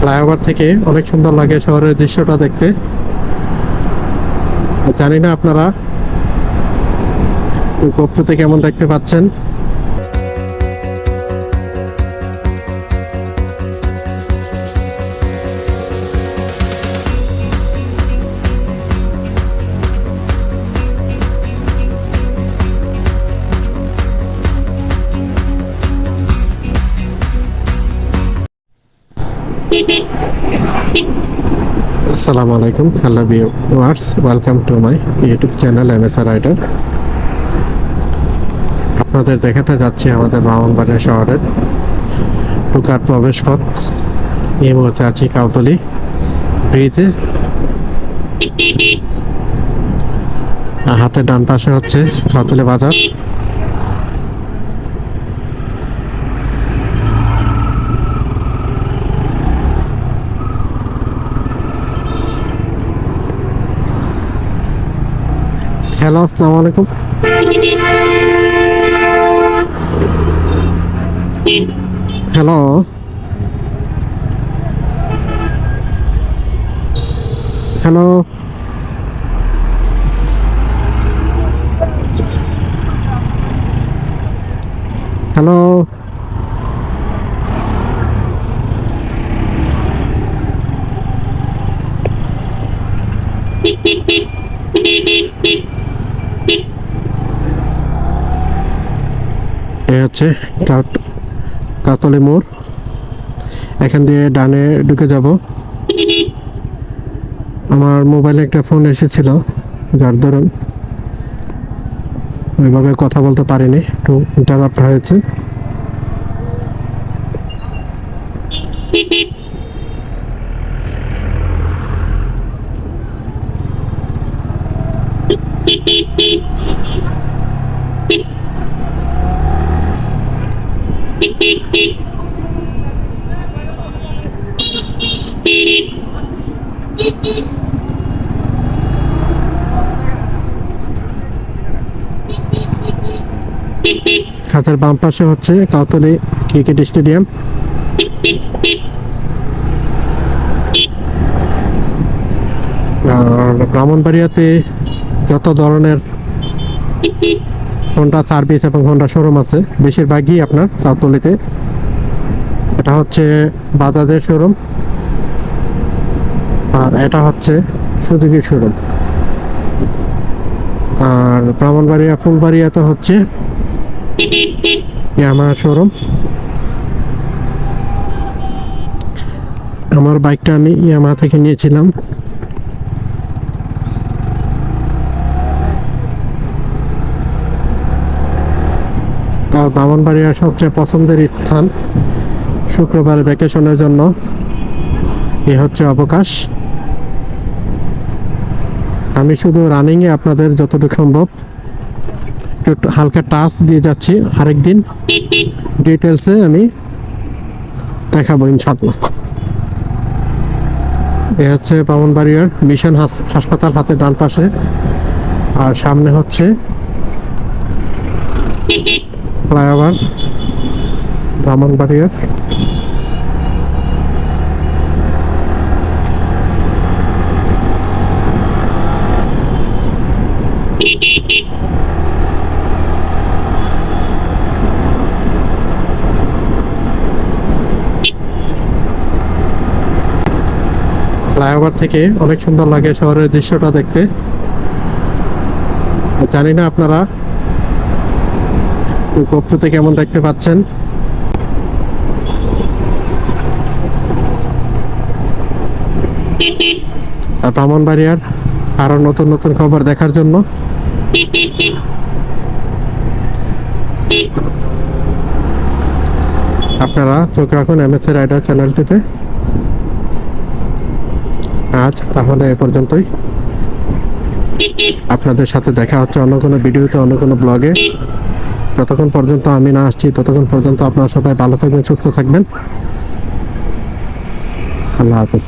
Flyover থেকে অনেক সুন্দর লাগে শহরের দৃশ্যটা দেখতে। জানি না আপনারা গোপ্রতে কেমন দেখতে পাচ্ছেন। আসসালামু আলাইকুম, hello viewers, welcome to my YouTube channel MSR rider. আপনাদের দেখাতে যাচ্ছি আমাদের ব্রাহ্মণবাড়িয়া শহরের ঢোকার প্রবেশ পথ। এই মুহূর্তে আছি কাউতলী ব্রিজে। হাতের ডান পাশে হচ্ছে কাউতলী বাজার। হ্যালো, আসসালামু আলাইকুম। হ্যালো, হ্যালো, হ্যালো, এ হচ্ছে কাউতলী মোড়। এখান দিয়ে ডানে ঢুকে যাব। আমার মোবাইলে একটা ফোন এসেছিল, যার দরুন ওইভাবে কথা বলতে পারিনি, একটু ইন্টারাপ্ট হয়েছে। হাতের বাম পাশে হচ্ছে কাউতলী ক্রিকেট স্টেডিয়াম। আর ব্রাহ্মণবাড়িয়াতে যত ধরনের হোন্ডা সার্ভিস এবং হোন্ডা শোরুম আছে, বেশিরভাগই আপনার কাউতলীতে। এটা হচ্ছে বাজাজের শোরুম, আর এটা হচ্ছে সুজুকির শোরুম। আর ব্রাহ্মণবাড়িয়া ফুলবাড়িয়াতে হচ্ছে ইয়ামাহা শোরুম। আমার বাইকটা আমি ইয়ামাহা থেকে নিয়েছিলাম। আর ব্রাহ্মণবাড়িয়ার সবচেয়ে পছন্দের স্থান শুক্রবার ভ্যাকেশনের জন্য এ হচ্ছে অবকাশ। আমি শুধু রানিংয়ে আপনাদের যতটুকু সম্ভব একটু হালকা টাচ দিয়ে যাচ্ছি। আরেকদিন ডিটেলসে আমি দেখাবো ইনশাআল্লাহ। এ হচ্ছে ব্রাহ্মণবাড়িয়ার মিশন হাসপাতাল হাতের ডান পাশে, আর সামনে হচ্ছে ফ্লাইওভার ব্রাহ্মণবাড়িয়ার। ফ্লাইওভার থেকে অনেক সুন্দর লাগে শহরের দৃশ্যটা দেখতে। জানি না আপনারা গোপ্রতে কেমন দেখতে পাচ্ছেন। আর ব্রাহ্মণবাড়িয়ার আরো নতুন নতুন খবর দেখার জন্য আপনারা চোখ রাখুন এমএসআর রাইডার চ্যানেলটিতে। আজ তাহলে এ পর্যন্তই। আপনাদের সাথে দেখা হচ্ছে অন্য কোনো ভিডিওতে, অন্য কোনো ব্লগে। যতক্ষণ পর্যন্ত আমি না আসছি ততক্ষণ পর্যন্ত আপনারা সবাই ভালো থাকবেন, সুস্থ থাকবেন। আল্লাহ হাফেজ।